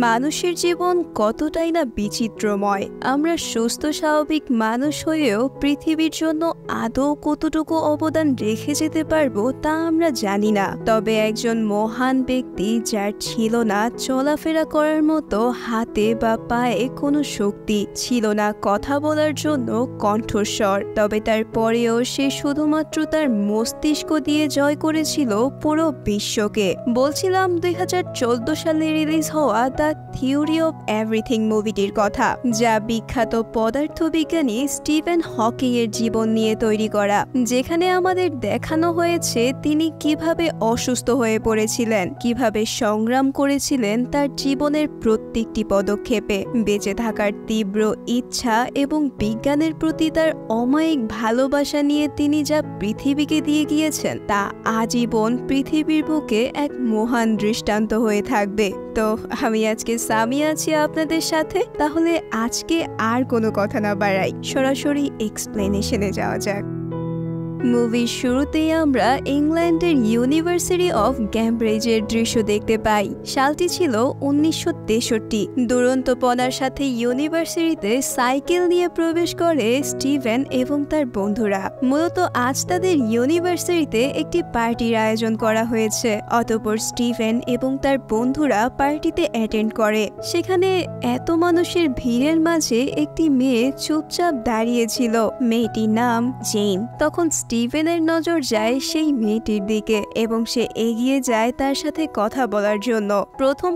মানুষের জীবন কতটাই না বিচিত্রময়। আমরা সুস্থ স্বাভাবিক মানুষ হয়েও পৃথিবীর জন্য আদৌ কতটুকু অবদান রেখে যেতে পারবো তা আমরা জানি না। তবে একজন মহান ব্যক্তি যার ছিল না চলাফেরা করার মতো হাতে বা পায়ে কোনো শক্তি, ছিল না কথা বলার জন্য কণ্ঠস্বর, তবে তারপরেও সে শুধুমাত্র তার মস্তিষ্ক দিয়ে জয় করেছিল পুরো বিশ্বকে। বলছিলাম 2014 সালে রিলিজ হওয়া দ্য থিওরি অফ এভরিথিং মুভিটির কথা, যা বিখ্যাত পদার্থবিজ্ঞানী স্টিফেন হকিং এর জীবন নিয়ে তৈরি করা, যেখানে আমাদের দেখানো হয়েছে তিনি কিভাবে অসুস্থ হয়ে পড়েছিলেন, কিভাবে সংগ্রাম করেছিলেন তার জীবনের প্রত্যেকটি পদক্ষেপে, বেঁচে থাকার তীব্র ইচ্ছা এবং বিজ্ঞানের প্রতি তার অমায়িক ভালোবাসা নিয়ে তিনি যা পৃথিবীকে দিয়ে গিয়েছেন তা আজীবন পৃথিবীর বুকে এক মহান দৃষ্টান্ত হয়ে থাকবে। তো আমি আজকে সামি আছি আপনাদের সাথে, তাহলে আজকে আর কোনো কথা না বাড়াই, সরাসরি এক্সপ্লেনেশনে যাওয়া যাক। মুভির শুরুতেই আমরা ইংল্যান্ডের ইউনিভার্সিটি অফ ক্যামব্রিজের দৃশ্য দেখতে পাই। সালটি ছিল 1963। দুরন্তপনার সাথে ইউনিভার্সিটিতে সাইকেল নিয়ে প্রবেশ করে স্টিভেন এবং তার বন্ধুরা। মূলত আজ তাদের ইউনিভার্সিটিতে একটি পার্টির আয়োজন করা হয়েছে। অতঃপর স্টিভেন এবং তার বন্ধুরা পার্টিতে অ্যাটেন্ড করে। সেখানে এত মানুষের ভিড়ের মাঝে একটি মেয়ে চুপচাপ দাঁড়িয়েছিল। মেয়েটির নাম জেন। তখন স্টিভেনের নজর যায় সেই মেয়েটির দিকে এবং সে এগিয়ে যায় তার সাথে কথা বলার জন্য।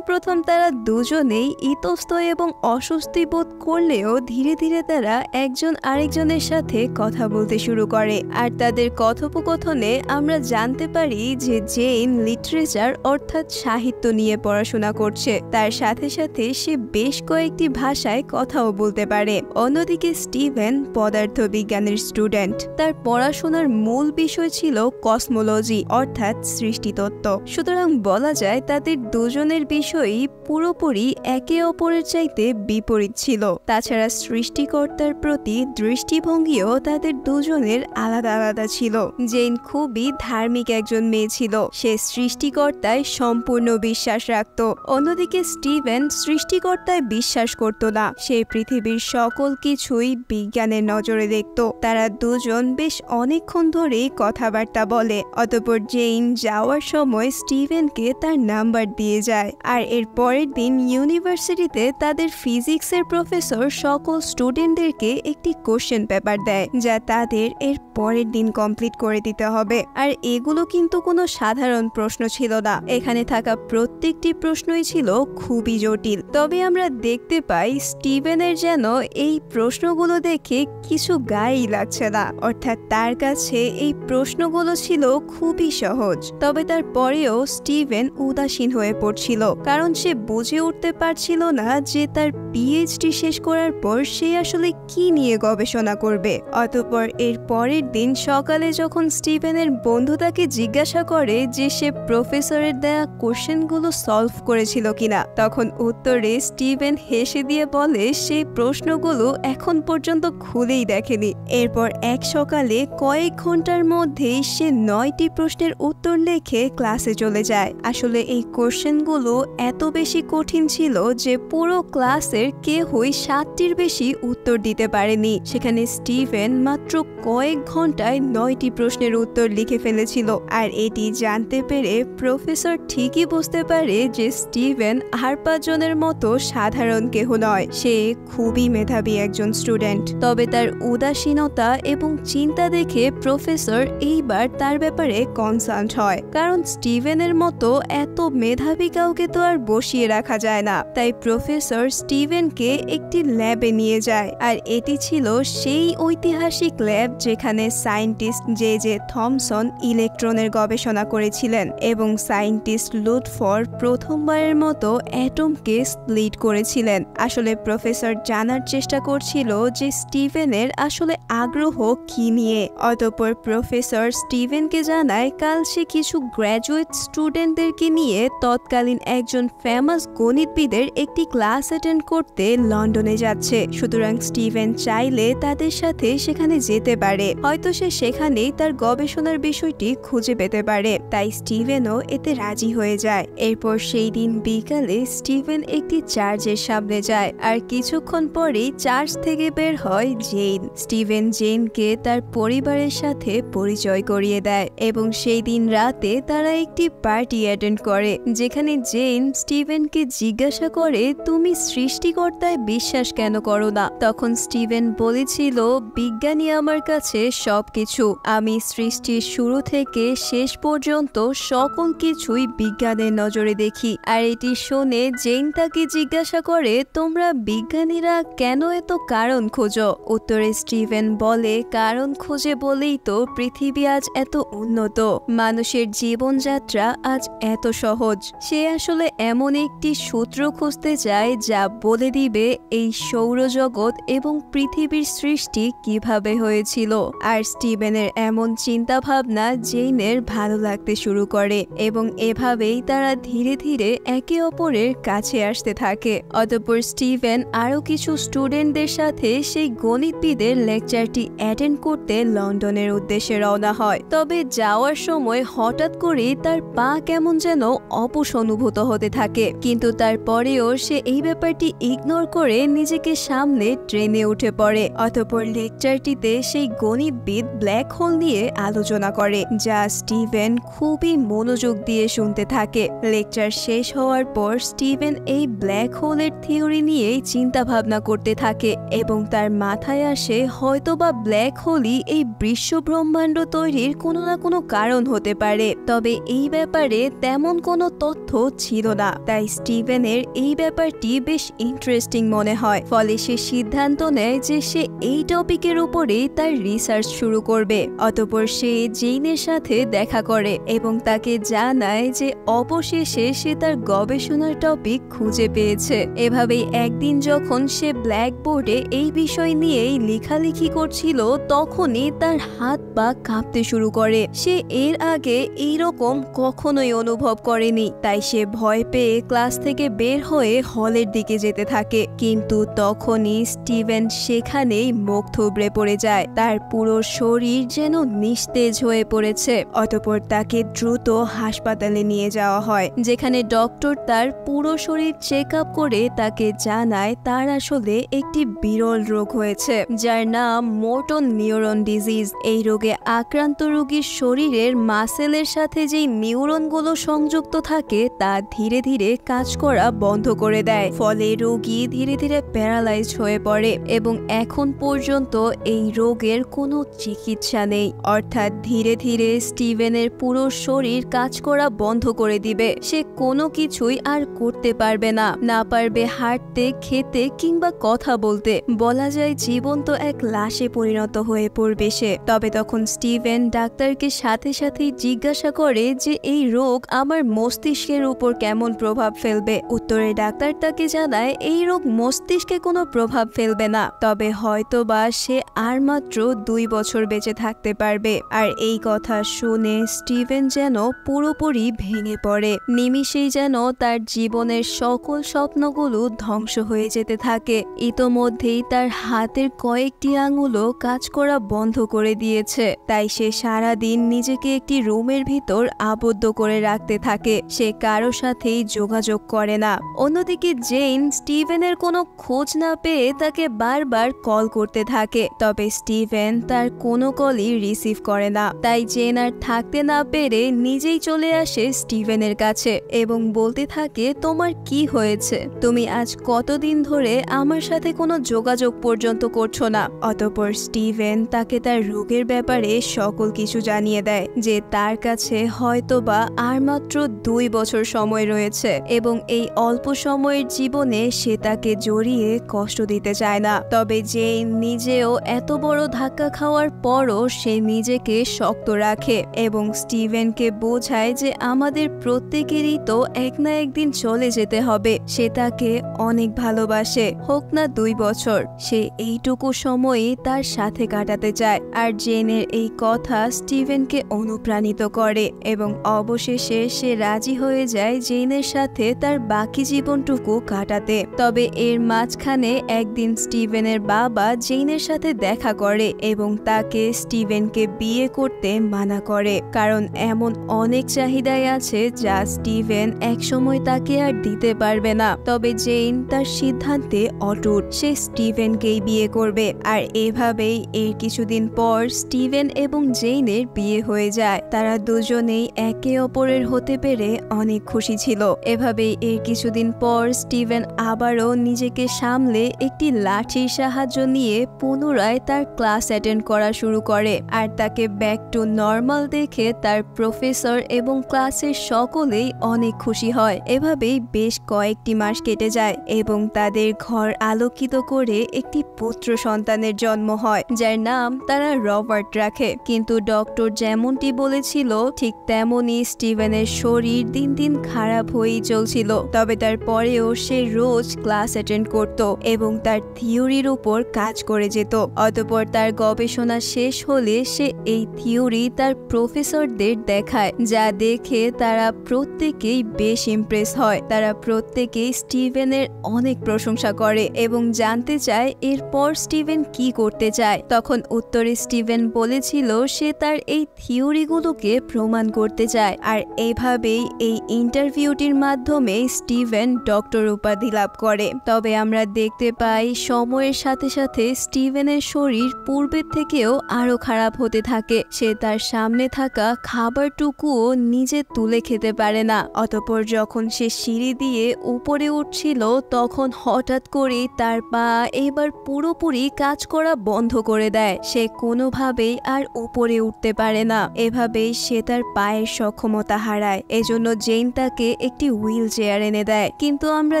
প্রথম তারা দুজনেই ইতস্ত এবং অস্বস্তি বোধ করলেও ধীরে ধীরে তারা একজন আরেকজনের সাথে কথা বলতে শুরু করে। আর তাদের কথোপকথনে আমরা জানতে পারি যে জেন লিটারেচার অর্থাৎ সাহিত্য নিয়ে পড়াশোনা করছে। তার সাথে সাথে সে বেশ কয়েকটি ভাষায় কথাও বলতে পারে। অন্যদিকে স্টিভেন পদার্থবিজ্ঞানের স্টুডেন্ট। তার পড়াশোনার মূল বিষয় ছিল কসমোলজি অর্থাৎ সৃষ্টিতত্ত্ব। সুতরাং বলা যায় তাদের দুজনের বিষয়ই পুরোপুরি একে অপরের চাইতে বিপরীত ছিল। তাছাড়া সৃষ্টিকর্তার প্রতি দৃষ্টিভঙ্গিও তাদের দুজনের আলাদা আলাদা ছিল। জেন খুবই ধার্মিক একজন মেয়ে ছিল। সে সৃষ্টিকর্তায় সম্পূর্ণ বিশ্বাস রাখত। অন্যদিকে স্টিভেন সৃষ্টিকর্তায় বিশ্বাস করত না। সে পৃথিবীর সকল কিছুই বিজ্ঞানের নজরে দেখত। তারা দুজন বেশ অনেকক্ষণ ধরেই কথাবার্তা বলে। অতঃপর জেন যাওয়ার সময় স্টিভেনকে তার নাম্বার দিয়ে যায়। আর এর পরের দিন ইউনিভার্সিটিতে তাদের ফিজিক্সের প্রফেসর সকল স্টুডেন্টদেরকে একটি কোশ্চেন পেপার দেয়, যা তাদের এর পরের দিন কমপ্লিট করে দিতে হবে। আর এগুলো কিন্তু কোনো সাধারণ প্রশ্ন ছিল না। এখানে থাকা প্রত্যেকটি প্রশ্নই ছিল খুবই জটিল। তবে আমরা দেখতে পাই স্টিভেনের যেন এই প্রশ্নগুলো দেখে কিছু গায়েই লাগছে না, অর্থাৎ তার কাছে এই প্রশ্নগুলো ছিল খুবই সহজ। তবে তারপরেও স্টিভেন উদাসীন হয়ে পড়ছিল, কারণ সে বুঝে উঠতে পারছিল না যে তার পিএইচডি শেষ করার পর সে আসলে কি নিয়ে গবেষণা করবে। অতঃপর এর পরের দিন সকালে যখন স্টিভেনের বন্ধু তাকে জিজ্ঞাসা করে যে সে প্রফেসরের দেয়া কোশ্চেনগুলো সলভ করেছিল কিনা, তখন উত্তরে স্টিভেন হেসে দিয়ে বলে সেই প্রশ্নগুলো এখন পর্যন্ত খুলেই দেখেনি। এরপর এক সকালে কয়েক ঘন্টার মধ্যেই সে 9টি প্রশ্নের উত্তর লিখে ক্লাসে চলে যায়। আসলে এই কোশ্চেনগুলো এত বেশি কঠিন ছিল যে পুরো ক্লাসের কেউই 7টির বেশি উত্তর দিতে পারেনি। সেখানে স্টিভেন মাত্র কয়েক ঘন্টায় 9টি প্রশ্নের উত্তর লিখে ফেলেছিল। আর এটি জানতে পেরে প্রফেসর ঠিকই বুঝতে পারে যে স্টিভেন আর 5 জনের মতো সাধারণ কেহ নয়, সে খুবই মেধাবী একজন স্টুডেন্ট। তবে তার উদাসীনতা এবং চিন্তা দেখে প্রফেসর এইবার তার ব্যাপারে কনসার্ন হয়, কারণ স্টিভেনের মতো এত মেধাবী কাউকে তো আর বসিয়ে রাখা যায় না। তাই প্রফেসর স্টিভেনকে একটি ল্যাবে নিয়ে যায়। আর এটি ছিল সেই ঐতিহাসিক ল্যাব যেখানে সায়েন্টিস্ট জে থমসন ইলেকট্রনের গবেষণা করেছিলেন এবং সায়েন্টিস্ট লুটফোর্ড প্রথমবারের মতো অ্যাটমকে স্প্লিট করেছিলেন। আসলে প্রফেসর জানার চেষ্টা করছিল যে স্টিভেনের আসলে আগ্রহ কি নিয়ে। অতঃপর প্রফেসর স্টিভেনকে জানায় কাল সে কিছু গ্র্যাজুয়েট স্টুডেন্টদেরকে নিয়ে তৎকালীন একজন ফেমাস গণিতবিদের একটি ক্লাস অ্যাটেন্ড করতে লন্ডনে যাচ্ছে। সুতরাং স্টিভেন চাইলে তাদের সাথে সেখানে যেতে পারে, হয়তো সে সেখানেই তার গবেষণার বিষয়টি খুঁজে পেতে পারে। তাই স্টিভেনও এতে রাজি হয়ে যায়। এরপর সেই দিন বিকালে স্টিভেন একটি চার্চের সামনে যায়, আর কিছুক্ষণ পরেই চার্চ থেকে বের হয় জেন। স্টিভেন জেনকে তার পরিবারের সাথে পরিচয় করিয়ে দেয় এবং সেই দিন রাতে তারা একটি পার্টি অ্যাটেন্ড করে, যেখানে জেন স্টিভেনকে জিজ্ঞাসা করে তুমি সৃষ্টিকর্তায় বিশ্বাস কেন করো না। তখন স্টিভেন বলেছিল বিজ্ঞানী আমার কাছে সবকিছু, আমি সৃষ্টির শুরু থেকে শেষ পর্যন্ত সকল কিছুই বিজ্ঞানের নজরে দেখি। আর এটি শুনে জেন তাকে জিজ্ঞাসা করে তোমরা বিজ্ঞানীরা কেন এত কারণ খোঁজো। উত্তরে স্টিভেন বলে কারণ খুঁজে বলেই তো পৃথিবী আজ এত উন্নত, মানুষের জীবনযাত্রা আজ এত সহজ। সে আসলে এমন একটি সূত্র খুঁজতে চায় যা বলে দিবে এই সৌরজগৎ এবং পৃথিবীর সৃষ্টি কিভাবে হয়েছিল। আর স্টিভেনের এমন চিন্তা ভাবনা জেনের ভালো লাগতে শুরু করে এবং এভাবেই তারা ধীরে ধীরে একে অপরের কাছে আসতে থাকে। অতঃপর স্টিভেন আরো কিছু স্টুডেন্টদের সাথে সেই গণিতবিদের লেকচারটি অ্যাটেন্ড করতে লন্ডনের উদ্দেশ্যে রওনা হয়। তবে যাওয়ার সময় হঠাৎ করে তার পা কেমন যেন অপুষ অনুভূত হতে থাকে, কিন্তু তারপরেও সে এই ব্যাপারটি ইগনোর করে নিজেকে সামনে ট্রেনে উঠে পড়ে। অতঃপর লেকচারটিতে সেই গণিতবিদ ব্ল্যাক হোল নিয়ে আলোচনা করে, যা স্টিভেন খুবই মনোযোগ দিয়ে শুনতে থাকে। লেকচার শেষ হওয়ার পর স্টিভেন এই ব্ল্যাক হোলের থিওরি নিয়েই চিন্তা ভাবনা করতে থাকে এবং তার মাথায় আসে হয়তোবা ব্ল্যাক হোলই এই বিশ্ব ব্রহ্মাণ্ড তৈরির কোনো না কোনো কারণ হতে পারে। তবে এই ব্যাপারে তেমন কোনো তথ্য ছিল না, তাই স্টিভেনের এই ব্যাপারটি বেশ ইন্টারেস্টিং মনে হয়। ফলে সে সিদ্ধান্ত নেয় যে সে এই টপিকের উপরেই তার রিসার্চ শুরু করবে। অতঃপর সে জেনের সাথে দেখা করে এবং তাকে জানায় যে অবশেষে সে তার গবেষণার টপিক খুঁজে পেয়েছে। এভাবেই একদিন যখন সে ব্ল্যাকবোর্ডে এই বিষয় নিয়েই লেখালেখি করছিল, তখনই তার হাত পা কাঁপতে শুরু করে। সে এর আগে এইরকম কখনোই অনুভব করেনি, তাই সে ভয় পেয়ে ক্লাস থেকে বের হয়ে হলের দিকে যেতে থাকে। কিন্তু তখনই স্টিভেন সেখানেই মুখ থুবড়ে পড়ে যায়। তার পুরো শরীর যেন নিস্তেজ হয়ে পড়েছে। অতঃপর তাকে দ্রুত হাসপাতালে নিয়ে যাওয়া হয়, যেখানে ডক্টর তার পুরো শরীর চেক আপ করে তাকে জানায় তার আসলে একটি বিরল রোগ হয়েছে, যার নাম মোটর নিউরন ডিজিজ। এই রোগে আক্রান্ত রোগীর শরীরের মাসেলের সাথে যেই নিউরনগুলো সংযুক্ত থাকে তা ধীরে ধীরে কাজ করা বন্ধ করে দেয়। ফলে রোগী ধীরে ধীরে প্যারালাইজড হয়ে পড়ে এবং এখন পর্যন্ত এই রোগের কোনো চিকিৎসা নেই। অর্থাৎ ধীরে ধীরে স্টিভেনের পুরো শরীর কাজ করা বন্ধ করে দিবে। সে কোনো কিছুই আর করতে পারবে না, না পারবে হাঁটতে, খেতে কিংবা কথা বলতে। বলা যায় জীবন্ত এক লাশে পরিণত হয়ে পড়বে সে। তবে তখন স্টিভেন ডাক্তারকে সাথে সাথে জিজ্ঞাসা করে যে এই রোগ আমার মস্তিষ্কের উপর কেমন প্রভাব ফেলবে। উত্তরে ডাক্তার তাকে জানায় এই রোগ মস্তিষ্কে কোনো প্রভাব ফেলবে না, তবে হয়তোবা সে আর মাত্র 2 বছর বেঁচে থাকতে পারবে। আর এই কথা শুনে স্টিভেন যেন পুরোপুরি ভেঙে পড়ে। নিমিষেই যেন তার জীবনের সকল স্বপ্নগুলো ধ্বংস হয়ে যেতে থাকে। ইতোমধ্যেই তার হাতের কয়েকটি আঙুলও কাজ করা বন্ধ করে দিয়েছে। তাই সে সারাদিন নিজেকে একটি রুমের ভিতর আবদ্ধ করে রাখতে থাকে। সে কারো সাথেই যোগাযোগ করে না। অন্যদিকে জেন স্টিভেনের কোনো খোঁজ না পেয়ে তাকে বারবার কল করতে থাকে, তবে স্টিভেন তার কোনো কলই রিসিভ করে না। তাই জেন আর থাকতে না পেরে নিজেই চলে আসে স্টিভেনের কাছে এবং বলতে থাকে তোমার কি হয়েছে, তুমি আজ কতদিন ধরে আমার সাথে কোনো যোগাযোগ পর্যন্ত করছো না। অতঃপর স্টিভেন তাকে তার রোগের ব্যাপারে সকল কিছু জানিয়ে দেয়, যে তার কাছে হয়তোবা আর মাত্র 2 বছর সময় রয়েছে এবং এই অল্প সময়ের জীবনে সে তাকে জড়িয়ে কষ্ট দিতে চায় না। তবে জেন নিজেও এত বড় ধাক্কা খাওয়ার পরও সে নিজেকে শক্ত রাখে এবং স্টিভেনকে বোঝায় যে আমাদের প্রত্যেকেরই তো এক না একদিন চলে যেতে হবে। সে তাকে অনেক ভালোবাসে, হোক না 2 বছর, সে এইটুকু সময়ই তার সাথে কাটাতে চায়। আর জেনের এই কথা স্টিভেনকে অনুপ্রাণিত করে এবং অবশেষে সে রাজি হয়ে যায় জেনের সাথে তার বাকি জীবনটুকু কাটাতে। তবে এর মাঝখানে একদিন স্টিভেনের বাবা জেনের সাথে দেখা করে এবং তাকে স্টিভেনকে বিয়ে করতে মানা করে, কারণ এমন অনেক চাহিদাই আছে যা স্টিভেন একসময় তাকে আর দিতে পারবে না। তবে জেন তার সিদ্ধান্তে অটুট, সে স্টিভেনকেই বিয়ে করবে। আর এভাবেই এর কিছুদিন পর স্টিভেন এবং জেনের বিয়ে হয়ে যায়। তারা দুজনেই একে অপরের হতে পেরে অনেক খুশি ছিল। এভাবেই এর কিছুদিন পর স্টিভেন আবারও নিজেকে সামলে একটি লাঠির সাহায্য নিয়ে পুনরায় তার ক্লাস অ্যাটেন্ড করা শুরু করে। আর তাকে ব্যাক টু নর্মাল দেখে তার প্রফেসর এবং ক্লাসের সকলেই অনেক খুশি হয়। এভাবেই বেশ কয়েকটি মাস কেটে যায় এবং তাদের ঘর আলোকিত করে একটি পুত্র সন্তানের জন্ম হয়, যার নাম তারা রবার্ট রাখে। কিন্তু ডক্টর যেমনটি বলেছিল ঠিক তেমনই স্টিভেনের শরীর দিন দিন খারাপ হয়েই চলছিল। তবে তারপরেও সে রোজ ক্লাস অ্যাটেন্ড করত এবং তার থিওরির উপর কাজ করে যেত। অতঃপর তার গবেষণা শেষ হলে সে এই থিওরি তার প্রফেসরদের দেখায়, যা দেখে তারা প্রত্যেকেই বেশ ইমপ্রেস হয়। তারা প্রত্যেকেই স্টিভেনের অনেক প্রশংসা করে এবং জানতে চায় এরপর স্টিভেন কি করতে চায়। তখন উত্তরে স্টিভেন বলেছিল সে তার এই থিওরিগুলোকে প্রমাণ করতে চায়। আর এভাবেই এই ইন্টারভিউটির মাধ্যমে স্টিভেন ডক্টর উপাধি লাভ করে। তবে আমরা দেখতে পাই সময়ের সাথে সাথে স্টিভেনের শরীর পূর্বের থেকেও আরো খারাপ হতে থাকে। সে তার সামনে থাকা খাবারটুকুও নিজে তুলে খেতে পারে না। অতঃপর যখন সে সিঁড়ি দিয়ে উপরে উঠছিল তখন হঠাৎ করে তার পা এবার পুরোপুরি কাজ করা বন্ধ করে দেয়। সে কোনোভাবেই আর উপরে উঠতে পারে না। এভাবেই সে তার পায়ের সক্ষমতা হারায়। এজন্য জেন তাকে একটি হুইল চেয়ার এনে দেয়। কিন্তু আমরা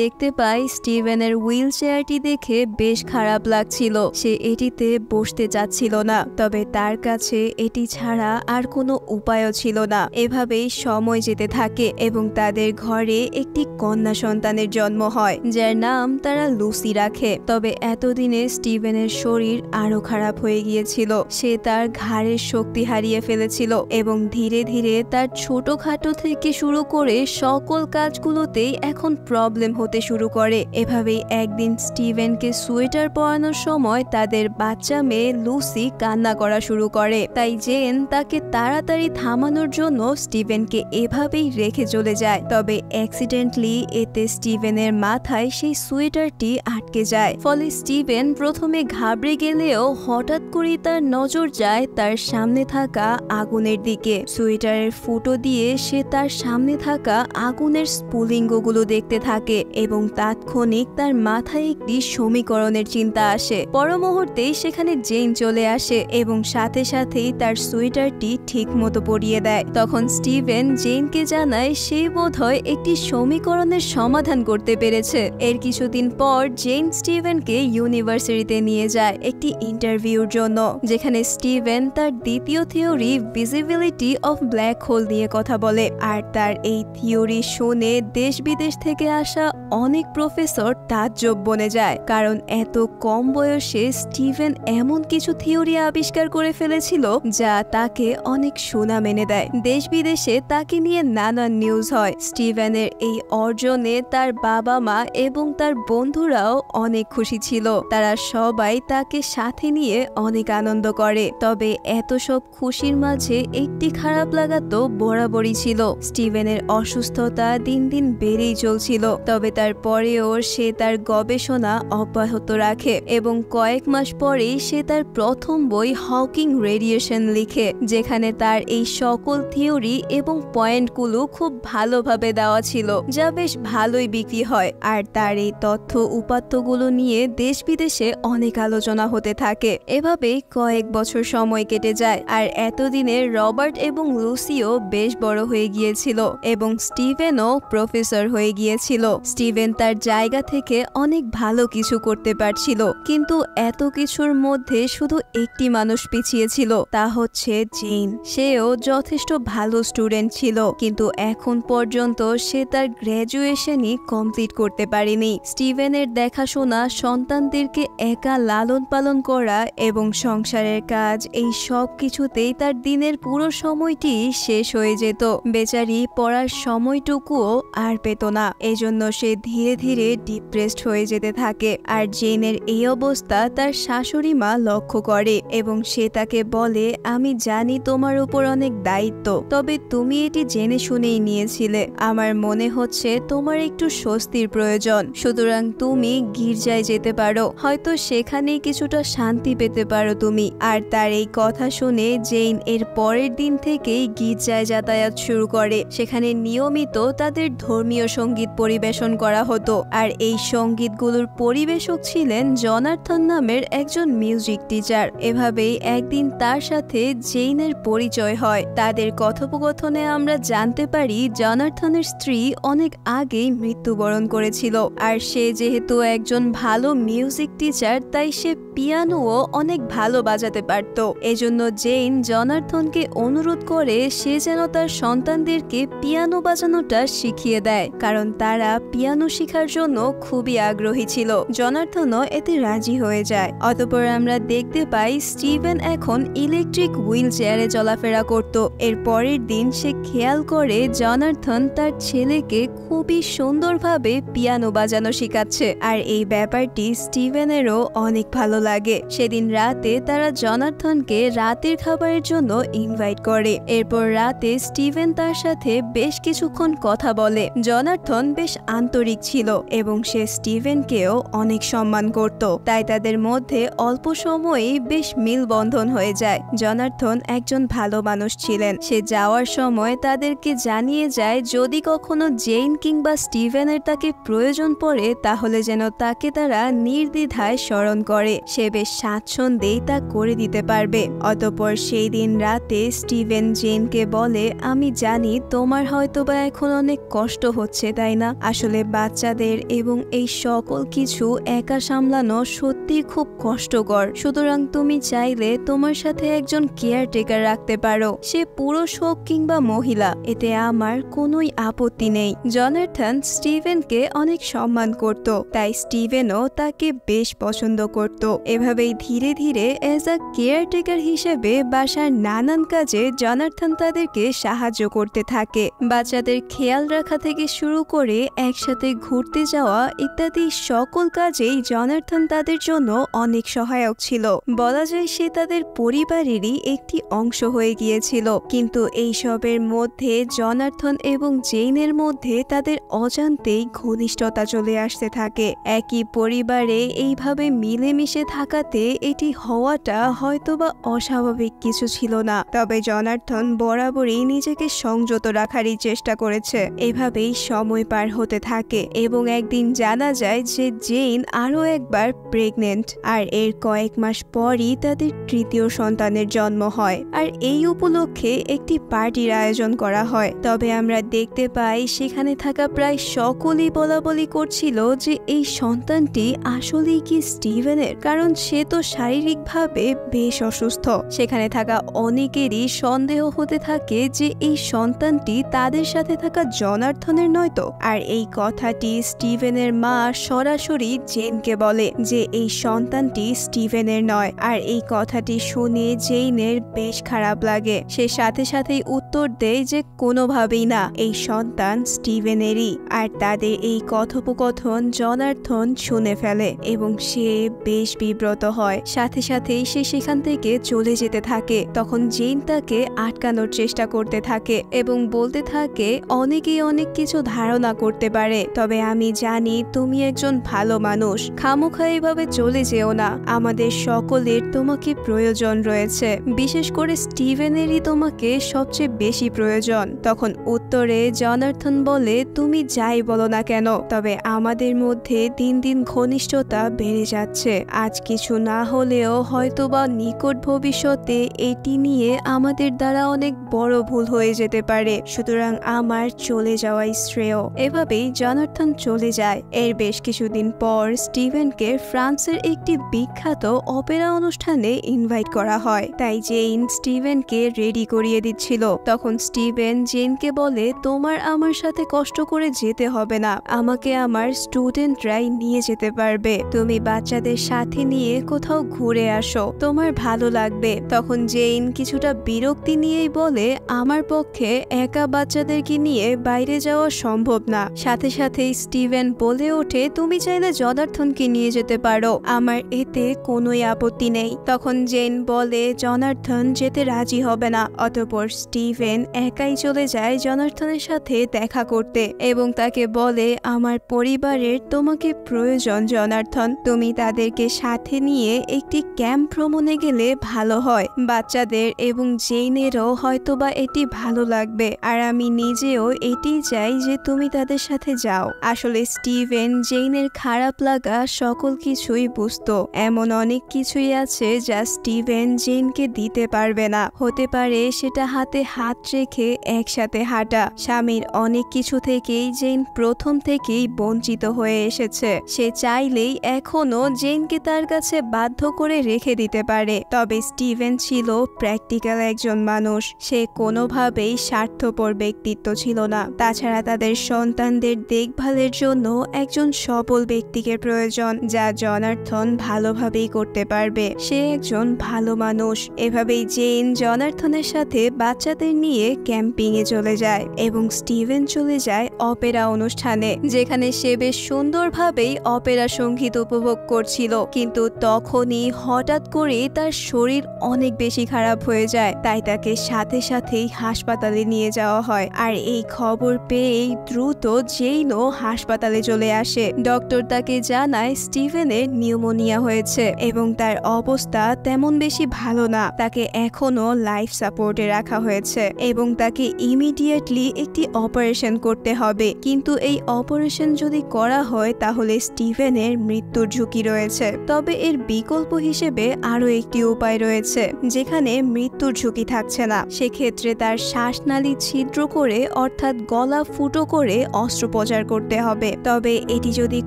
দেখতে পাই স্টিভেনের হুইল চেয়ারটি দেখে বেশ খারাপ লাগছিল। সে এটিতে বসতে চাচ্ছিল না। তবে তার কাছে এটি ছাড়া আর কোনো উপায়ও ছিল না। এভাবেই সময় যেতে থাকে এবং তাদের ঘরে একটি কন্যা সন্তানের জন্ম হয়, যার নাম তারা লুসি রাখে। তবে এতদিনে স্টিভেনের শরীর আরো খারাপ হয়ে গিয়েছিল। সে তার ঘাড়ের শক্তি হারিয়ে ফেলেছিল এবং ধীরে ধীরে তার ছোটখাটো থেকে শুরু করে সকল কাজগুলোতেই এখন প্রবলেম হতে শুরু করে। এভাবেই একদিন স্টিভেনকে সোয়েটার পরানোর সময় তাদের বাচ্চা মেয়ে লুসি কান্না করা শুরু করে। তাই জেন তাকে তাড়াতাড়ি থামানোর জন্য স্টিভেনকে এভাবেই রেখে চলে যায়। তবে অ্যাক্সিডেন্টলি এতে স্টিভেনের মাথায় সেই সোয়েটারটি আটকে যায়। ফলে স্টিভেন প্রথমে ঘাবড়ে গেলেও হঠাৎ করে তার নজর যায় তার সামনে থাকা আগুনের দিকে। সোয়েটারের ফুটো দিয়ে সে তার সামনে থাকা আগুনের স্ফুলিঙ্গগুলো দেখতে থাকে এবং তাৎক্ষণিক তার মাথায় একটি সমীকরণের চিন্তা আসে। পর মুহূর্তেই সেখানে জেন চলে আসে এবং সাথে সাথেই তার সোয়েটারটি ঠিক মতো পরিয়ে দেয়। তখন স্টিভেন জেনকে জানায় সে বোধহয় একটি সমীকরণের সমাধান করতে পেরেছে। এর কিছুদিন পর জেন স্টিভেনকে ইউনিভার্সিটিতে নিয়ে যায় একটি ইন্টারভিউর জন্য, যেখানে স্টিভেন তার দ্বিতীয় theory visibility of black hole নিয়ে কথা বলে। আর তার এই থিওরি শুনে দেশ বিদেশ থেকে আসা অনেক প্রফেসর তাজ্জব বনে যায়, কারণ এত কম বয়সে স্টিভেন এমন কিছু থিওরি আবিষ্কার করে ফেলেছিল যা তাকে অনেক সুনাম এনে দেয়। দেশ বিদেশে তাকে নিয়ে নানান নিউজ হয়। স্টিভেনের এই অর্জনে তার বাবা মা এবং তার বন্ধুরাও অনেক খুশি ছিল। তারা সবাই তাকে সাথে নিয়ে অনেক আনন্দ করে। তবে এত সব খুশির মাঝে একটি খারাপ লাগা তো বরাবরই ছিল। স্টিভেনের অসুস্থতা দিন দিন বেড়েই চলছিল। তবে তারপরেও সে তার গবেষণা অব্যাহত রাখে এবং কয়েক মাস পরেই সে তার প্রথম বই হকিং রেডিয়েশন লিখে, যেখানে তার এই সকল থিওরি এবং পয়েন্টগুলো খুব ভালোভাবে দেওয়া ছিল, যা বেশ ভালোই বিক্রি হয়। আর তার এই তথ্য উপাত্তগুলো নিয়ে দেশ বিদেশে অনেক আলোচনা হতে থাকে। এভাবেই কয়েক বছর সময় কেটে যায়। আর এতদিনে রবার্ট এবং লুসিও বেশ বড় হয়ে গিয়েছিল এবং স্টিভেনও প্রফেসর হয়ে গিয়েছিল। স্টিভেন তার জায়গা থেকে অনেক ভালো কিছু করতে পারছিল, কিন্তু এত কিছুর মধ্যে শুধু একটি মানুষ পিছিয়ে ছিল, তা হচ্ছে জেন। সেও যথেষ্ট ভালো স্টুডেন্ট ছিল, কিন্তু এখন পর্যন্ত সে তার গ্র্যাজুয়েশনই কমপ্লিট করতে পারেনি। স্টিভেনের দেখাশোনা, সন্তানদেরকে একা লালন পালন করা এবং সংসারের সংসারের কাজ, এই সব কিছুতেই তার দিনের পুরো সময়টি শেষ হয়ে যেত। বেচারি পড়ার সময়টুকুও আর পেত না। এজন্য সে ধীরে ধীরে ডিপ্রেসড হয়ে যেতে থাকে। আর জেনের এই অবস্থা তার শাশুড়ি মা লক্ষ্য করে এবং সে তাকে বলে, আমি জানি তোমার উপর অনেক দায়িত্ব, তবে তুমি এটি জেনে শুনেই নিয়েছিলে। আমার মনে হচ্ছে তোমার একটু স্বস্তির প্রয়োজন, সুতরাং তুমি গির্জায় যেতে পারো, হয়তো সেখানেই কিছুটা শান্তি পেতে পারো তুমি। আর তার এই কথা শুনে জেন এর পরের দিন থেকেই গির্জায় যাতায়াত শুরু করে। সেখানে নিয়মিত তাদের ধর্মীয় সঙ্গীত পরিবেশন করা হতো। আর এই সঙ্গীতগুলোর পরিবেশক ছিলেন জনার্থন নামের একজন মিউজিক টিচার। এভাবেই একদিন তার সাথে জেইনের পরিচয় হয়। তাদের কথোপকথনে আমরা জানতে পারি জনার্থনের স্ত্রী অনেক আগেই মৃত্যুবরণ করেছিল। আর সে যেহেতু একজন ভালো মিউজিক টিচার, তাই সে পিয়ানোও অনেক ভালো বাজাতে পারত। এজন্য জেইন জনার্থনকে অনুরোধ করে সে যেন তার সন্তানদেরকে পিয়ানো বাজানোটা শিখিয়ে দেয়, কারণ তারা পিয়ানো শেখার জন্য খুবই আগ্রহী ছিল। জনার্থনও এতে রাজি হয়ে যায়। অতঃপর আমরা দেখতে পাই স্টিভেন এখন ইলেকট্রিক হুইল চেয়ারে চলাফেরা করত। এর পরের দিন সে খেয়াল করে জনার্থন তার ছেলেকে খুবই সুন্দরভাবে পিয়ানো বাজানো শেখাচ্ছে। আর এই ব্যাপারটি স্টিভেনেরও অনেক ভালো লাগে। সেদিন রাতে তারা জনার্থনকে রাতের খাবারের জন্য ইনভাইট করে। এরপর রাতে স্টিভেন তার সাথে বেশ কিছুক্ষণ কথা বলে। জনার্থন বেশ আন্তরিক ছিল এবং সে স্টিভেনকেও অনেক সম্মান করত। তাই তাদের মধ্যে অল্প সময়েই বেশ মিলবন্ধন হয়ে যায়। জনার্থন একজন ভালো মানুষ ছিলেন। সে যাওয়ার সময় তাদেরকে জানিয়ে যায় যদি কখনো জেইন কিংবা স্টিভেনের তাকে প্রয়োজন পড়ে তাহলে যেন তাকে তারা নির্দ্বিধায় স্মরণ করে। সে বেশ স্বাচ্ছন্দ্যেই তা করে দিতে পারবে। অতঃপর সেই দিন রাতে স্টিভেন জেইনকে বলে, আমি জানি তোমার হয়তোবা এখন অনেক কষ্ট হচ্ছে, তাই না? আসলে বাচ্চাদের এবং এই সকল কিছু একা সামলানো সত্যি খুব কষ্টকর। সুতরাং তুমি চাইলে তোমার সাথে একজন কেয়ারটেকার রাখতে পারো, সে পুরুষ হোক কিংবা মহিলা, এতে আমার কোনোই আপত্তি নেই। জনার্থন স্টিভেনকে অনেক সম্মান করত, তাই স্টিভেনও তাকে বেশ পছন্দ করত। এভাবেই ধীরে ধীরে এজ আ কেয়ারটেকার হিসেবে বাসার নানান কাজে জনার্থন তাদেরকে সাহায্য করতে থাকে। বাচ্চাদের খেয়াল রাখা থেকে শুরু করে একসাথে ঘুরতে যাওয়া ইত্যাদি সকল কাজেই জনার্থন তাদের জন্য অনেক সহায়ক ছিল। বলা যায় সে তাদের পরিবারেরই একটি অংশ হয়ে গিয়েছিল। কিন্তু এইসবের মধ্যে জনার্থন এবং জেইনের মধ্যে তাদের অজান্তেই ঘনিষ্ঠতা চলে আসতে থাকে। একই পরিবারে এইভাবে মিলেমিশে থাকাতে এটি হওয়াটা হয়তোবা অস্বাভাবিক কিছু ছিল না। তবে জনার্থন বরাবরই নিজেকে সংযত রাখারই চেষ্টা করেছে। এভাবেই সময় পার হতে থাকে এবং একদিন জানা যায় যে জেইন আরো একবার প্রেগনেন্ট। আর এর কয়েক মাস পরই তাদের তৃতীয় সন্তানের জন্ম হয়। আর এই উপলক্ষে একটি পার্টির আয়োজন করা হয়। তবে আমরা দেখতে পাই সেখানে থাকা প্রায় সকলেই বলাবলি করছিল যে এই সন্তানটি আসলেই কি স্টিভেনের, কারণ সে তো শারীরিকভাবে বেশ অসুস্থ। সেখানে থাকা অনেকেরই সন্দেহ হতে থাকে যে এই সন্তানটি তাদের সাথে থাকা জনার্থনের নয়তো। আর এই কথাটি স্টিভেনের মা সরাসরি জেনকে বলে যে এই সন্তানটি স্টিভেনের নয়। আর এই কথাটি শুনে জেইনের বেশ খারাপ লাগে। সে সাথে সাথেই উত্তর দেয় যে কোনোভাবেই না, এই সন্তান স্টিভেনেরই। আর তাদের এই কথোপকথন জনার্থন শুনে ফেলে এবং সে বেশ বিব্রত হয়। সাথে সাথেই সে সেখান থেকে চলে যেতে থাকে। তখন জেইন তাকে আটকানোর চেষ্টা করতে থাকে এবং বলতে থাকে অনেকেই অনেক কিছু ধারণা করতে পারে, তবে আমি জানি তুমি একজন ভালো মানুষ। খামোখা এভাবে চলে যেও না, আমাদের সকলের তোমাকে প্রয়োজন রয়েছে, বিশেষ করে স্টিভেনেরই তোমাকে সবচেয়ে বেশি প্রয়োজন। তখন উত্তরে জনার্থন বলে, তুমি যাই বলো না কেন, তবে আমাদের মধ্যে দিন দিন ঘনিষ্ঠতা বেড়ে যাচ্ছে। আজ কিছু না হলেও হয়তোবা নিকট ভবিষ্যতে এটি নিয়ে আমাদের দ্বারা অনেক বড় ভুল হয়ে যেতে পারে, সুতরাং আমার চলে যাওয়াই শ্রেয়। এভাবেই জনার্থন চলে যায়। এর বেশ কিছুদিন পর স্টিভেনকে ফ্রান্সের একটি বিখ্যাত অপেরা অনুষ্ঠানে ইনভাইট করা হয়। তাই জেইন স্টিভেনকে রেডি করিয়ে দিচ্ছিল। তখন স্টিভেন জেনকে বলে, তোমার আমার সাথে কষ্ট করে যেতে হবে না, আমাকে আমার স্টুডেন্টরাই নিয়ে যেতে পারবে, তুমি বাচ্চাদের সাথে নিয়ে কোথাও ঘুরে আসো, তোমার ভালো লাগবে। তখন জেন কিছুটা বিরক্তি নিয়েই বলে, আমার পক্ষে একা বাচ্চাদেরকে নিয়ে বাইরে যাওয়া সম্ভব না। সাথে সাথেই স্টিভেন বলে ওঠে, তুমি চাইলে জনার্থনকে নিয়ে যেতে পারো, আমার এতে কোনোই আপত্তি নেই। তখন জেন বলে জনার্থন যেতে রাজি হবে না। অতঃপর স্টিভেন একাই চলে যায় জনার্থনের সাথে দেখা করতে এবং তাকে বলে, আমার পরিবারের তোমাকে প্রয়োজন জনার্থন, তুমি তাদেরকে সাথে নিয়ে একটি ক্যাম্প ভ্রমণে গেলে ভালো হয়, বাচ্চাদের এবং জেইনেরও হয়তোবা এটি ভালো লাগবে, আর আমি নিজেও এটি চাই যে তুমি তাদের সাথে যাও। আসলে স্টিভেন জেইনের খারাপ লাগা সকল কিছুই বুঝতো। এমন অনেক কিছুই আছে যা স্টিভেন জেইনকে দিতে পারবে না। হতে পারে সেটা হাতে হাত রেখে একসাথে হাঁটা। স্বামীর অনেক কিছু থেকেই জেইন প্রথম থেকেই বঞ্চিত হয়ে এসেছে। সে চাইলেই এখনো জেইনকে তার কাছে বাধ্য করে রেখে দিতে পারে। তবে স্টিভেন ছিল প্র্যাকটিক্যাল একজন মানুষ। সে কোনোভাবেই স্বার্থপর ব্যক্তিত্ব ছিল না। তাছাড়া তাদের সন্তানদের দেখভালের জন্য একজন সবল ব্যক্তিকে প্রয়োজন, যা জনার্থন ভালোভাবেই করতে পারবে। সে একজন ভালো মানুষ। এভাবেই জেন জনার্থনের সাথে বাচ্চাদের নিয়ে ক্যাম্পিং এ চলে যায় এবং স্টিভেন চলে যায় অপেরা অনুষ্ঠানে, যেখানে সে বেশ সুন্দরভাবেই অপেরা সঙ্গীত উপভোগ করছিল। কিন্তু তখনই হঠাৎ করে তার শরীর অনেক বেশি খারাপ হয়ে যায়, তাই তাকে সাথে সাথেই হাসপাতালে নিয়ে যাওয়া হয়। আর এই খবর পেয়েই দ্রুত জেইনও হাসপাতালে চলে আসে। ডক্টর তাকে জানায় স্টিভেনের নিউমোনিয়া হয়েছে এবং তার অবস্থা তেমন বেশি ভালো না। তাকে এখনো লাইফ সাপোর্টে রাখা হয়েছে এবং তাকে ইমিডিয়েটলি একটি অপারেশন করতে হবে। কিন্তু এই অপারেশন যদি করা হয় তাহলে স্টিভেনের মৃত্যুর ঝুঁকি রয়েছে। তবে এর বিকল্প হিসেবে আরো একটি উপায় রয়েছে যেখানে মৃত্যুর ঝুঁকি থাকছে না। সেক্ষেত্রে তার শ্বাসনালী ছিদ্র করে অর্থাৎ গলা ফুটো করে অস্ত্রোপচার করতে হবে। তবে এটি যদি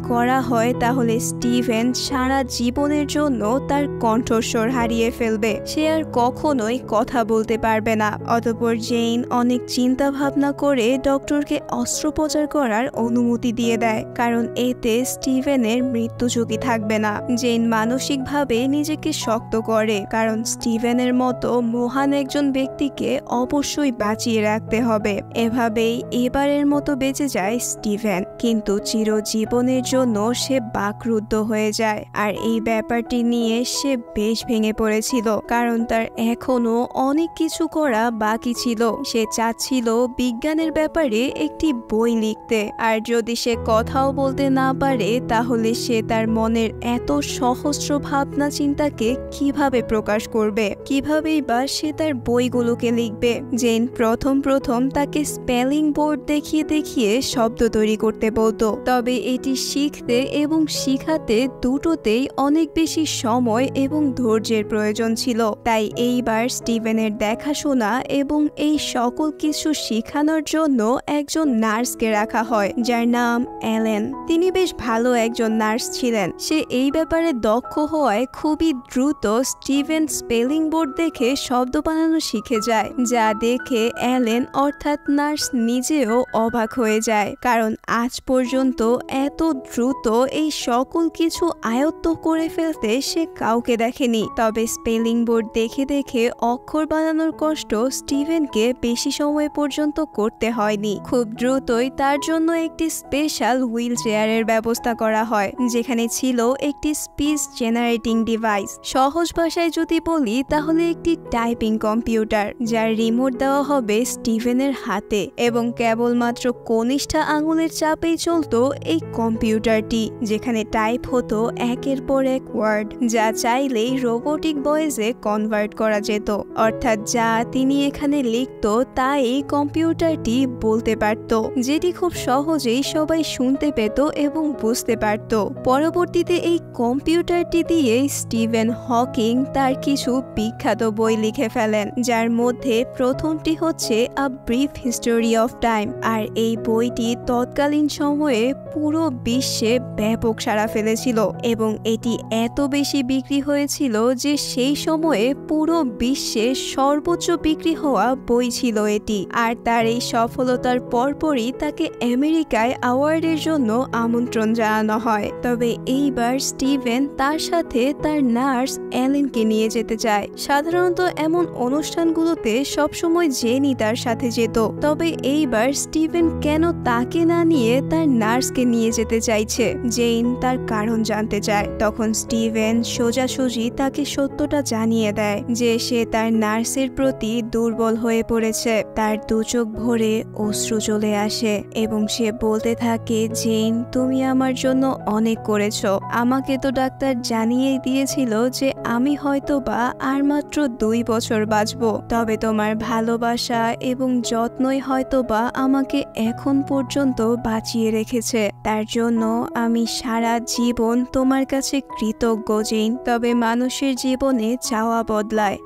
করা হয় তাহলে স্টিভেন সারা জীবনের জন্য তার কণ্ঠস্বর হারিয়ে ফেলবে। সে আর কখনোই কথা বলতে পারবে না। অতঃপর জেইন অনেক চিন্তা ভাবনা করে ডক্টরকে অস্ত্রোপচার করার অনুমতি দিয়ে দেয়, কারণ এতে স্টিভেনের মৃত্যু ঝুঁকি থাকবে না। জেইন মানসিকভাবে নিজেকে শক্ত করে, কারণ স্টিভেনের মতো মহান একজন ব্যক্তিকে অবশ্যই বাঁচিয়ে রাখতে হবে। এভাবেই এবারের মতো বেঁচে যায় স্টিভেন, কিন্তু চিরজীবনের জন্য সে বাকরুদ্ধ হয়ে যায়। আর এই ব্যাপারটি নিয়ে সে বেশ ভেঙে পড়েছিল, কারণ তার এখনো অনেক কিছু করা বাকি ছিল। সে চাচ্ছিল বিজ্ঞানের ব্যাপারে একটি বই লিখতে, আর যদি সে কথাও বলতে না পারে তাহলে সে তার মনের এত সহস্র ভাবনা চিন্তাকে কিভাবে প্রকাশ করবে, কিভাবেই বা সে তার বইগুলোকে লিখবে। জেন প্রথম তাকে স্পেলিং বোর্ড দেখিয়ে দেখিয়ে শব্দ তৈরি করতে বলতো। তবে এটি শিখতে এবং শিখাতে দুটোতেই অনেক বেশি সময় এবং ধৈর্যের প্রয়োজন ছিল। তাই এইবার স্টিভেনের দেখাশোনা এবং এই সকল কিছু শিখানোর জন্য একজন নার্সকে রাখা হয়, যার নাম অ্যালেন। তিনি বেশ ভালো একজন নার্স ছিলেন। সে এই ব্যাপারে দক্ষ হওয়ায় খুবই দ্রুত স্টিভেন স্পেলিং বোর্ড দেখে শব্দ বানানো শিখে যায়, যা দেখে অ্যালেন অর্থাৎ নার্স নিজেও অবাক হয়ে যায়, কারণ আজ পর্যন্ত এত দ্রুত এই সকল কিছু আয়ত্ত করে ফেলতে সে কাউকে দেখেনি। তবে স্পেলিং বোর্ড দেখে দেখে অক্ষর বানানোর কষ্ট স্টিভেনকে বেশি সময় পর্যন্ত করতে হয়নি। খুব দ্রুতই তার জন্য একটি স্পেশাল হুইল চেয়ারের ব্যবস্থা করা হয়, যেখানে ছিল একটি স্পিচ জেনারেটিং ডিভাইস। সহজ ভাষায় যদি বলি তাহলে একটি টাইপিং কম্পিউটার, যার রিমোট দেওয়া হবে স্টিভেনের হাতে এবং কেবলমাত্র কনিষ্ঠা আঙুলের চাপেই চলতো এই কম্পিউটারটি, যেখানে টাইপ হতো একের পর এক ওয়ার্ড, যা চাইলেই রোবোটিক ভয়েসে কনভার্ট করা যেত। অর্থাৎ যা তিনি এখানে লিখত তা এই কম্পিউটারটি বলতে পারত, যেটি খুব সহজেই সবাই শুনতে পেত এবং বুঝতে পারত। পরবর্তীতে এই কম্পিউটারটি দিয়ে স্টিভেন হকিং তার কিছু বিখ্যাত বই লিখে ফেলেন, যার মধ্যে প্রথমটি হচ্ছে a brief history of time. আর এই বইটি তৎকালীন সময়ে পুরো বিশ্বে ব্যাপক সাড়া ফেলেছিল এবং এটি এত বেশি বিক্রি হয়েছিল যে সেই সময়ে পুরো বিশ্বে সর্বোচ্চ বিক্রি হওয়া বই ছিল এটি। আর তার এই সফলতার পরপরই তাকে আমেরিকায় অ্যাওয়ার্ডের জন্য আমন্ত্রণ জানানো হয়। তবে এইবার স্টিভেন তার সাথে তার নার্স অ্যালেনকে নিয়ে যেতে চায়। সাধারণত এমন অনুষ্ঠানগুলোতে সবসময় জেনি তার সাথে যেত, তবে এইবার স্টিভেন কেন তাকে না নিয়ে তার নার্সকে নিয়ে যেতে চাইছে। জেন তার কারণ জানতে চায়। তখন স্টিভেন সোজাসুজি তাকে সত্যটা জানিয়ে দেয় যে সে তার নার্সের প্রতি দুর্বল হয়ে পড়েছে। তার দু চোখ ভরে অশ্রু চলে আসে এবং সে বলতে থাকে, জেন তুমি আমার জন্য অনেক করেছো। আমাকে তো ডাক্তার জানিয়ে দিয়েছিল যে আমি হয়তো বা আর মাত্র 2 বছর বাঁচবো, তবে তোমার ভালোবাসা এবং যত্নই হয়তো বা আমাকে এখন পর্যন্ত বাঁচিয়ে রেখেছে। তার জন্য আমি সারা জীবন তোমার কাছে কৃতজ্ঞ জেন। তবে মানুষের জীবনে চাওয়া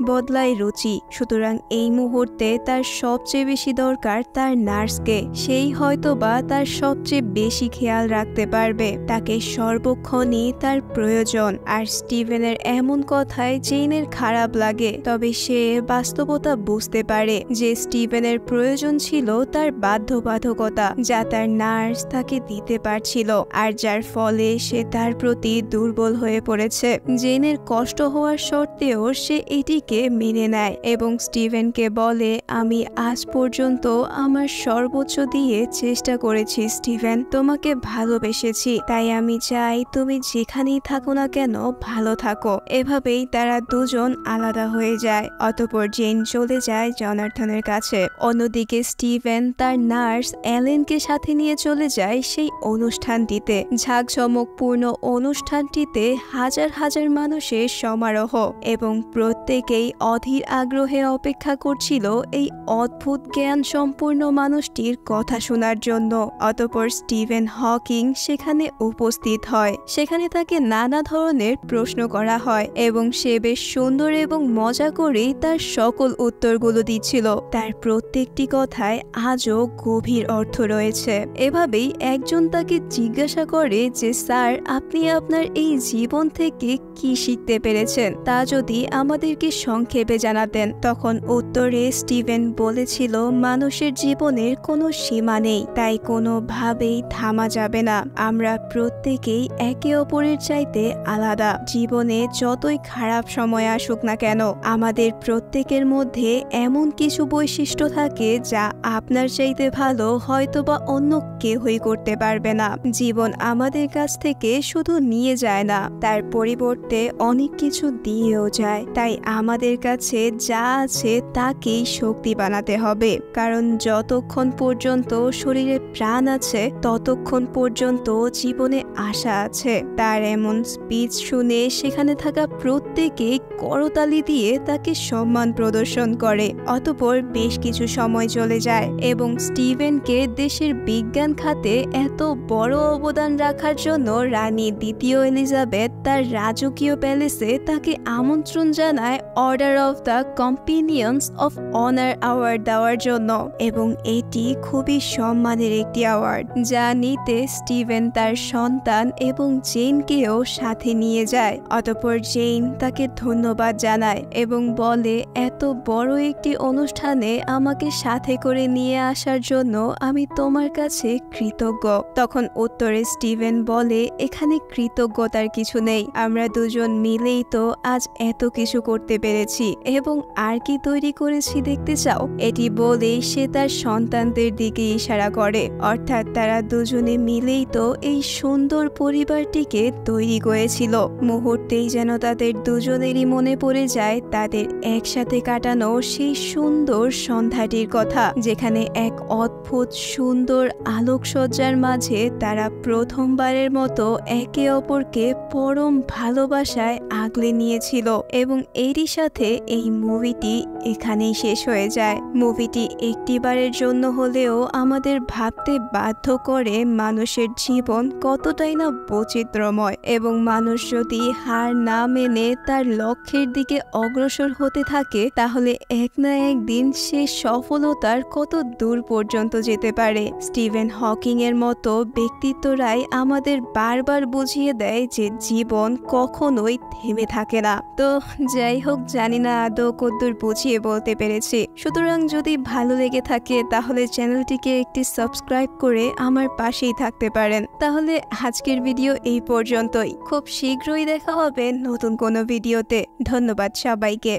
বদলায় রুচি। সুতরাং এই মুহূর্তে তার সবচেয়ে বেশি দরকার তার নার্সকে। সেই হয়তো বা তার সবচেয়ে বেশি খেয়াল রাখতে পারবে। তাকে সর্বক্ষণই তার প্রয়োজন। আর স্টিভেনের এমন কথায় জেনের খারাপ লাগে, তবে সে বাস্তবতা বুঝতে পারে যে স্টিভেনের প্রয়োজন ছিল তার বাধ্যবাধকতা, যা তার নার্স তাকে দিতে পারছিল, আর যার ফলে সে তার প্রতি দুর্বল হয়ে পড়েছে। জেনের কষ্ট হওয়ার সত্ত্বেও সে এটিকে মেনে নেয় এবং স্টিভেনকে বলে, আমি আজ পর্যন্ত আমার সর্বোচ্চ দিয়ে চেষ্টা করেছি স্টিভেন, তোমাকে ভালোবেসেছি, তাই আমি চাই তুমি যেখানেই থাকো না কেন ভালো থাকো। এভাবেই তারা দুজন আলাদা হয়ে যায়। অতঃপর জেন চলে যায় জনার্থনের কাছে। অন্যদিকে স্টিভেন তার নার্স অ্যালেনকে সাথে নিয়ে চলে যায় সেই অনুষ্ঠানটিতে। ঝাঁকজমকপূর্ণ অনুষ্ঠানটিতে হাজার হাজার মানুষের সমারোহ এবং প্রত্যেকেই অধীর আগ্রহে অপেক্ষা করছিল এই অদ্ভুত জ্ঞান সম্পূর্ণ মানুষটির কথা শোনার জন্য। অতঃপর স্টিভেন হকিং সেখানে উপস্থিত হয়। সেখানে তাকে নানা ধরনের প্রশ্ন করা হয় এবং সে বেশ সুন্দর এবং মজা করেই তার সকল উত্তরগুলো দিচ্ছিল। তার প্রত্যেকটি কথায় আজও গভীর অর্থ রয়েছে। এভাবেই একজন তাকে জিজ্ঞাসা করে যে স্যার, আপনি আপনার এই জীবন থেকে কি শিখতে পেরেছেন তা যদি আমাদেরকে সংক্ষেপে জানাতেন। তখন উত্তরে স্টিভেন বলেছিল, মানুষের জীবনের কোনো সীমা নেই, তাই কোনোভাবেই থামা যাবে না। আমরা প্রত্যেকেই একে অপরের চাইতে আলাদা। জীবনে যতই খারাপ সময় আসুক না কেন, আমাদের প্রত্যেকের মধ্যে এমন কিছু বৈশিষ্ট্য থাকে যা আপনার চাইতে ভালো হয়তোবা অন্য কেউই করতে পারবে না। জীবন আমাদের কাছ থেকে শুধু নিয়ে যায় না, তার পরিবর্তে অনেক কিছু দিয়েও যায়। তাই আমাদের কাছে যা আছে তাকেই শক্তি বানাতে হবে, কারণ যতক্ষণ পর্যন্ত শরীরে প্রাণ আছে ততক্ষণ পর্যন্ত জীবনে আশা আছে। তার এমন স্পিচ শুনে সেখানে থাকা প্রত্যেকে করতালি দিয়ে তাকে সম্মান প্রদর্শন করে। অতঃপর বেশ কিছু সময় চলে যায় এবং স্টিভেনকে দেশের বিজ্ঞান খাতে এত বড় অবদান রাখার জন্য রানী দ্বিতীয় এলিজাবেথ তার রাজকীয় প্যালেসে তাকে আমন্ত্রণ জানায় order of the companions of honour award দেওয়ার জন্য। এবং এটি খুবই সম্মানের একটি অ্যাওয়ার্ড, যা নিতে স্টিভেন তার সন্তান এবং জেনকেও সাথে নিয়ে যায়। অতঃপর জেন তাকে ধন্যবাদ জানায় এবং বলে, এত বড় একটি অনুষ্ঠানে আমাকে সাথে করে নিয়ে আসার জন্য আমি তোমার কাছে কৃতজ্ঞ। তখন উত্তরে স্টিভেন বলে, এখানে কৃতজ্ঞতার কিছু নেই, আমরা দুজন মিলেই তো আজ এত কিছু করতে পেরেছি এবং আর কি তৈরি করেছি দেখতে চাও। এটি বলে সে তার সন্তানদের দিকে ইশারা করে, অর্থাৎ তারা দুজনে মিলেই তো এই সুন্দর পরিবারটিকে তৈরি করেছিল। মুহূর্তেই যেন তাদের দুজনেরই মনে পড়ে যায় তাদের একসাথে কাটানো সেই সুন্দর সন্ধ্যাটির কথা, যেখানে এক অদ্ভুত সুন্দর আলোকসজ্জার মাঝে তারা প্রথমবারের মতো একে অপরকে পরম ভালোবাসায় আগলে নিয়েছিল। এবং এরই সাথে এই মুভিটি এখানেই শেষ হয়ে যায়। মুভিটি একটিবারের জন্য হলেও আমাদের ভাবতে বাধ্য করে মানুষের জীবন কতটাই না বৈচিত্র্যময়, এবং মানুষ যদি হার না মেনে তার লক্ষ্যের দিকে অগ্রসর হতে থাকে তাহলে এক না একদিন সে সফলতার কত দূর পর্যন্ত যেতে পারে। স্টিভেন হকিং এর মতো ব্যক্তিত্বরাই আমাদের বারবার বুঝিয়ে দেয় যে জীবন কখনোই থেমে থাকে না। তো যাই হোক, জানি না আদৌ কদ্দূর বুঝিয়ে বলতে পেরেছি। সুতরাং যদি ভালো লেগে থাকে তাহলে চ্যানেলটিকে একটি সাবস্ক্রাইব করে আমার পাশেই থাকতে পারেন। তাহলে আজকের ভিডিও এই পর্যন্তই। খুব শীঘ্রই দেখা হবে নতুন কোনো ভিডিওতে। ধন্যবাদ সবাইকে।